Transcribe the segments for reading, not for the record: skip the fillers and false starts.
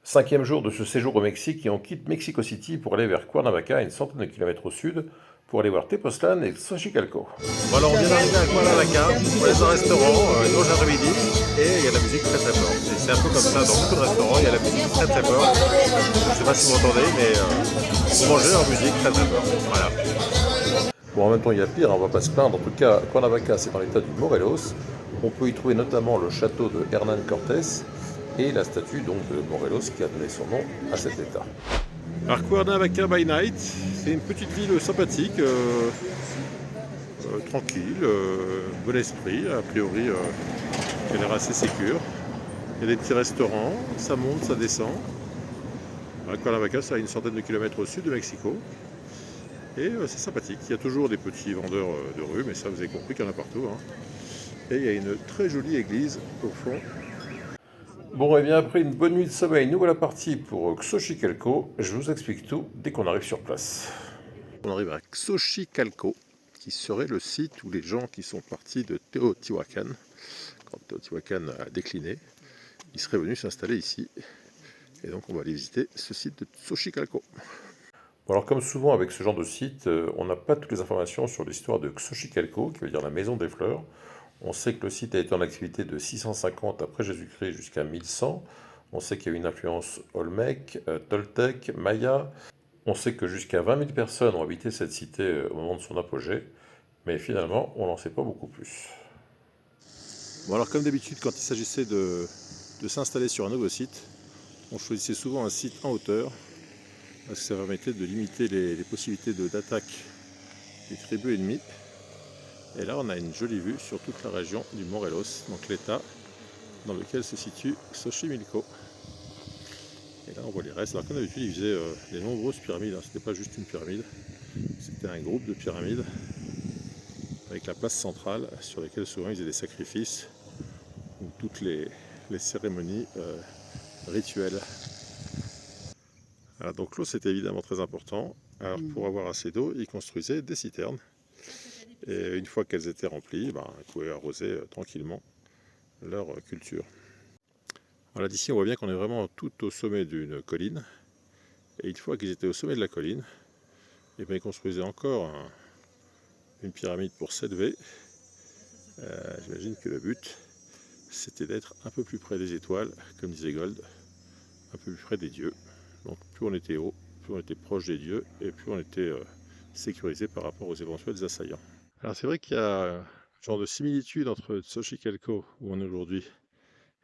5e jour de ce séjour au Mexique et on quitte Mexico City pour aller vers Cuernavaca, une centaine de kilomètres au sud, pour aller voir Tepoztlán et Xochicalco. Bon, alors on vient d'arriver à Cuernavaca, on est dans un restaurant, une mange l'après-midi et il y a de la musique très très forte. Et c'est un peu comme ça dans beaucoup de restaurants, il y a la musique très très forte. Je ne sais pas si vous m'entendez, mais vous mangez leur musique très très forte. Voilà. Bon, en même temps, il y a pire, on va pas se plaindre. En tout cas, Cuernavaca, c'est dans l'état du Morelos. On peut y trouver notamment le château de Hernán Cortés et la statue donc de Morelos qui a donné son nom à cet état. Alors Cuernavaca by Night, c'est une petite ville sympathique, tranquille, bon esprit, a priori qui a l'air assez sécure. Il y a des petits restaurants, ça monte, ça descend. Cuernavaca, c'est à une centaine de kilomètres au sud de Mexico. Et c'est sympathique. Il y a toujours des petits vendeurs de rue, mais ça vous avez compris qu'il y en a partout. Hein. Et il y a une très jolie église au fond. Bon, et bien après une bonne nuit de sommeil, nous voilà partis pour Xochicalco. Je vous explique tout dès qu'on arrive sur place. On arrive à Xochicalco, qui serait le site où les gens qui sont partis de Teotihuacan, quand Teotihuacan a décliné, ils seraient venus s'installer ici. Et donc on va aller visiter ce site de Xochicalco. Bon, alors comme souvent avec ce genre de site, on n'a pas toutes les informations sur l'histoire de Xochicalco, qui veut dire la maison des fleurs. On sait que le site a été en activité de 650 après Jésus-Christ jusqu'à 1100. On sait qu'il y a eu une influence olmèque, toltèque, maya. On sait que jusqu'à 20 000 personnes ont habité cette cité au moment de son apogée, mais finalement, on n'en sait pas beaucoup plus. Bon alors comme d'habitude, quand il s'agissait de s'installer sur un nouveau site, on choisissait souvent un site en hauteur, parce que ça permettait de limiter les possibilités d'attaque des tribus ennemies. Et là, on a une jolie vue sur toute la région du Morelos, donc l'état dans lequel se situe Xochimilco. Et là, on voit les restes. Alors, comme d'habitude, ils faisaient des nombreuses pyramides. Hein. C'était pas juste une pyramide, c'était un groupe de pyramides avec la place centrale sur laquelle souvent ils faisaient des sacrifices ou toutes les cérémonies rituelles. Voilà, donc l'eau, c'était évidemment très important. Alors, pour avoir assez d'eau, ils construisaient des citernes. Et une fois qu'elles étaient remplies, ils pouvaient arroser tranquillement leur culture. Voilà, d'ici on voit bien qu'on est vraiment tout au sommet d'une colline. Et une fois qu'ils étaient au sommet de la colline, ils construisaient encore une pyramide pour s'élever. J'imagine que le but, c'était d'être un peu plus près des étoiles, comme disait Gold, un peu plus près des dieux. Donc plus on était haut, plus on était proche des dieux, et plus on était sécurisé par rapport aux éventuels assaillants. Alors c'est vrai qu'il y a un genre de similitude entre Xochicalco, où on est aujourd'hui,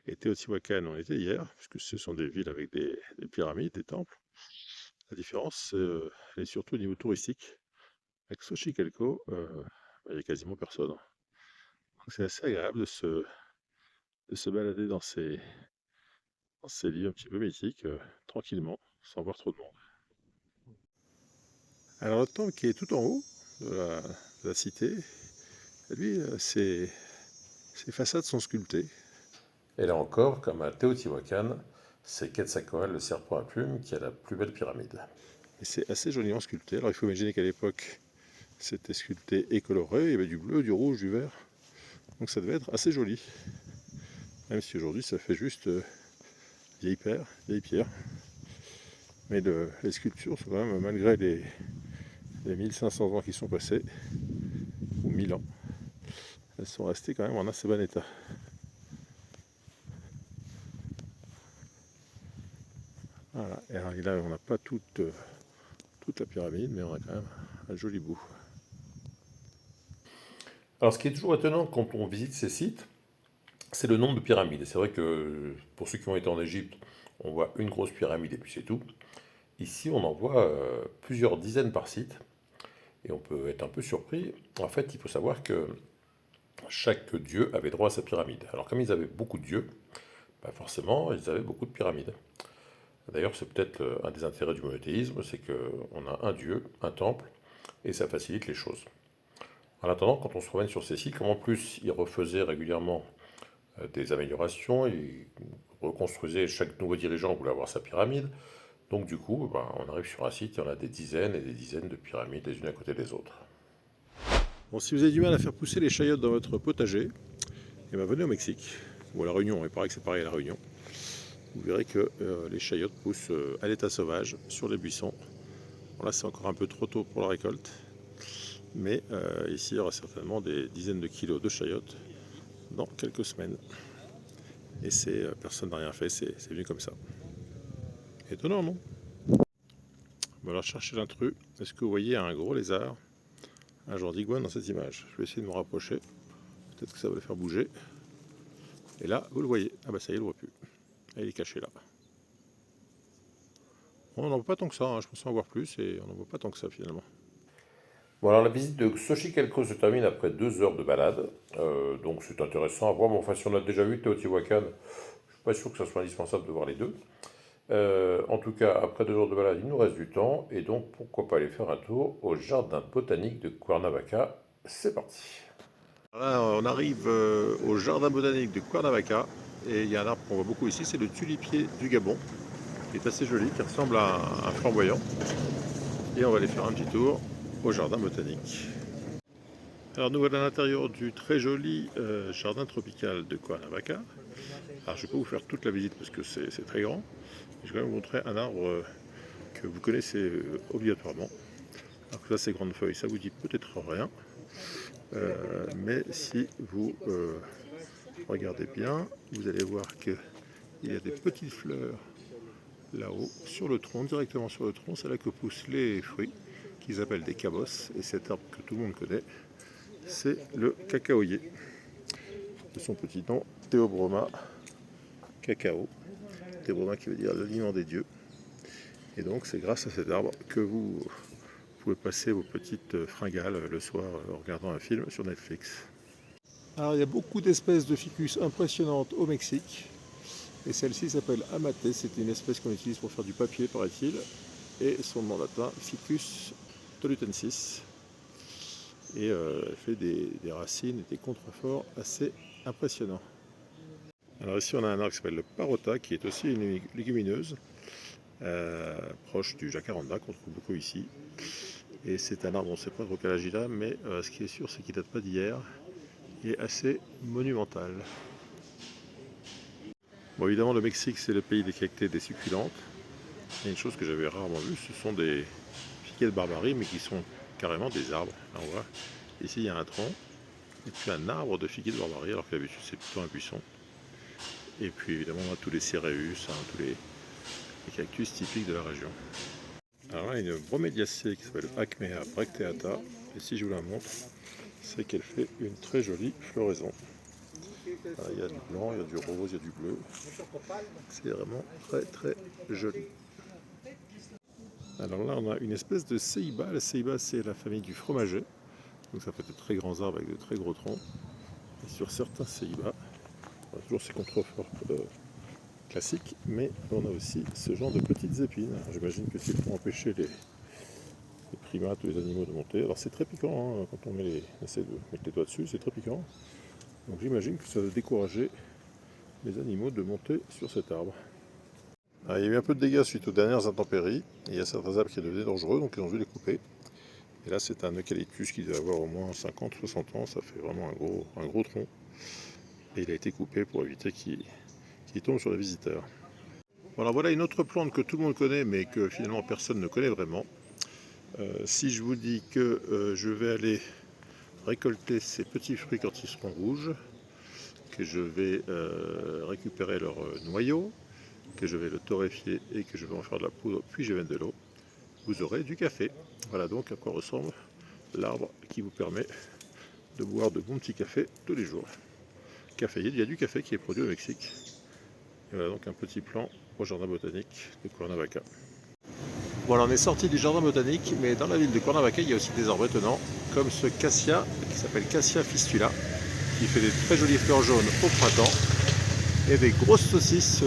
et Teotihuacan, où on était hier, puisque ce sont des villes avec des pyramides, des temples. La différence, elle est surtout au niveau touristique. Avec Xochicalco, il n'y a quasiment personne. Donc c'est assez agréable de se balader dans ces lieux un petit peu mythiques, tranquillement, sans voir trop de monde. Alors le temple qui est tout en haut de la cité, lui, ses façades sont sculptées. Et là encore, comme à Teotihuacan, c'est Quetzalcoatl, le serpent à plumes, qui a la plus belle pyramide. Et c'est assez joliment sculpté. Alors il faut imaginer qu'à l'époque, c'était sculpté et coloré, il y avait du bleu, du rouge, du vert. Donc ça devait être assez joli. Même si aujourd'hui ça fait juste vieille pierre. Mais les sculptures sont quand même, malgré les 1500 ans qui sont passés, ou 1000 ans, elles sont restées quand même en assez bon état. Voilà, et là on n'a pas toute la pyramide, mais on a quand même un joli bout. Alors ce qui est toujours étonnant quand on visite ces sites, c'est le nombre de pyramides. Et c'est vrai que pour ceux qui ont été en Égypte, on voit une grosse pyramide et puis c'est tout. Ici, on en voit plusieurs dizaines par site. Et on peut être un peu surpris. En fait, il faut savoir que chaque dieu avait droit à sa pyramide. Alors comme ils avaient beaucoup de dieux, forcément, ils avaient beaucoup de pyramides. D'ailleurs, c'est peut-être un des intérêts du monothéisme, c'est qu'on a un dieu, un temple, et ça facilite les choses. En attendant, quand on se promène sur ces sites, comme en plus ils refaisaient régulièrement des améliorations, ils reconstruisaient, chaque nouveau dirigeant voulait avoir sa pyramide, donc du coup, on arrive sur un site et on a des dizaines et des dizaines de pyramides les unes à côté des autres. Bon, si vous avez du mal à faire pousser les chayotes dans votre potager, venez au Mexique, ou à La Réunion, il paraît que c'est pareil à La Réunion. vous verrez que les chayotes poussent à l'état sauvage sur les buissons. Bon, là, c'est encore un peu trop tôt pour la récolte, mais ici, il y aura certainement des dizaines de kilos de chayotes dans quelques semaines. Et personne n'a rien fait, c'est venu comme ça. Étonnant, non? Bon, alors, cherchez l'intrus. Est-ce que vous voyez un gros lézard, un genre d'iguane dans cette image? Je vais essayer de me rapprocher. Peut-être que ça va le faire bouger. Et là, vous le voyez. Ah bah ça y est, il ne le voit plus. Ah, il est caché là. On n'en voit pas tant que ça, hein. Je pensais en voir plus et on n'en voit pas tant que ça finalement. Bon, alors la visite de Xochicalco se termine après 2 heures de balade. Donc c'est intéressant à voir. Mais enfin, si on a déjà vu Teotihuacan, je suis pas sûr que ça soit indispensable de voir les deux. En tout cas, après 2 heures de balade, il nous reste du temps. Et donc, pourquoi pas aller faire un tour au jardin botanique de Cuernavaca. C'est parti. Là, on arrive au jardin botanique de Cuernavaca et il y a un arbre qu'on voit beaucoup ici, c'est le tulipier du Gabon, qui est assez joli, qui ressemble à un flamboyant. Et on va aller faire un petit tour au jardin botanique. Alors nous voilà à l'intérieur du très joli jardin tropical de Cuernavaca. Alors je ne vais pas vous faire toute la visite parce que c'est très grand. Je vais quand même vous montrer un arbre que vous connaissez obligatoirement. Alors que ça, ces grandes feuilles, ça vous dit peut-être rien. Mais si vous regardez bien, vous allez voir qu'il y a des petites fleurs là-haut, sur le tronc, directement sur le tronc. C'est là que poussent les fruits, qu'ils appellent des cabosses. Et cet arbre que tout le monde connaît, c'est le cacaoyer. De son petit nom, Théobroma cacao. Théobroma qui veut dire l'aliment des dieux. Et donc c'est grâce à cet arbre que vous pouvez passer vos petites fringales le soir en regardant un film sur Netflix. Alors il y a beaucoup d'espèces de ficus impressionnantes au Mexique. Et celle-ci s'appelle Amate, c'est une espèce qu'on utilise pour faire du papier, paraît-il. Et son nom latin, Ficus tolutensis. Et elle fait des racines et des contreforts assez impressionnants. Alors ici on a un arbre qui s'appelle le Parota, qui est aussi une légumineuse, proche du jacaranda qu'on trouve beaucoup ici. Et c'est un arbre, on ne sait pas trop quel âge il a, mais ce qui est sûr c'est qu'il ne date pas d'hier. Il est assez monumental. Bon, évidemment, le Mexique, c'est le pays des cactés et des succulentes. Il y a une chose que j'avais rarement vue, ce sont des figuiers de barbarie, mais qui sont carrément des arbres. Là, on voit, ici, il y a un tronc, et puis un arbre de figuier de barbarie, alors que d'habitude, c'est plutôt un buisson. Et puis, évidemment, on a tous les céréus, hein, tous les cactus typiques de la région. Alors là, il y a une broméliacée qui s'appelle Acmea bracteata, et si je vous la montre, c'est qu'elle fait une très jolie floraison. Voilà, il y a du blanc, il y a du rose, il y a du bleu. C'est vraiment très très joli. Alors là, on a une espèce de ceiba. La ceiba, c'est la famille du fromager. Donc ça fait de très grands arbres avec de très gros troncs. Et sur certains ceibas, on a toujours ces contreforts classiques, mais on a aussi ce genre de petites épines. J'imagine que c'est pour empêcher les primates ou les animaux de monter. Alors c'est très piquant, hein, quand on essaie de mettre les doigts dessus, c'est très piquant. Donc j'imagine que ça va décourager les animaux de monter sur cet arbre. Alors, il y a eu un peu de dégâts suite aux dernières intempéries. Il y a certains arbres qui devenaient dangereux, donc ils ont dû les couper. Et là, c'est un eucalyptus qui doit avoir au moins 50-60 ans. Ça fait vraiment un gros tronc. Et il a été coupé pour éviter qu'il tombe sur les visiteurs. Bon, alors voilà une autre plante que tout le monde connaît, mais que finalement personne ne connaît vraiment. Si je vous dis que je vais aller récolter ces petits fruits quand ils seront rouges, que je vais récupérer leur noyau, que je vais le torréfier et que je vais en faire de la poudre, puis je vais mettre de l'eau, vous aurez du café. Voilà donc à quoi ressemble l'arbre qui vous permet de boire de bons petits cafés tous les jours. Caféier, il y a du café qui est produit au Mexique. Et voilà donc un petit plan au jardin botanique de Cuernavaca. Voilà, on est sorti du jardin botanique, mais dans la ville de Cuernavaca, il y a aussi des arbres étonnants, comme ce cassia qui s'appelle Cassia fistula, qui fait des très jolies fleurs jaunes au printemps, et des grosses saucisses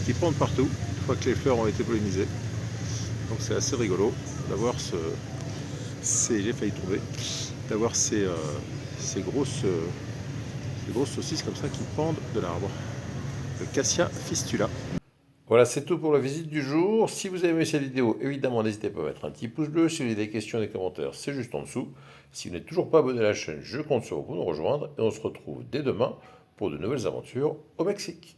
qui pendent partout, une fois que les fleurs ont été pollinisées. Donc c'est assez rigolo d'avoir j'ai failli tomber, d'avoir ces grosses saucisses comme ça qui pendent de l'arbre. Le Cassia fistula. Voilà, c'est tout pour la visite du jour. Si vous avez aimé cette vidéo, évidemment, n'hésitez pas à mettre un petit pouce bleu. Si vous avez des questions, des commentaires, c'est juste en dessous. Si vous n'êtes toujours pas abonné à la chaîne, je compte sur vous pour nous rejoindre et on se retrouve dès demain pour de nouvelles aventures au Mexique.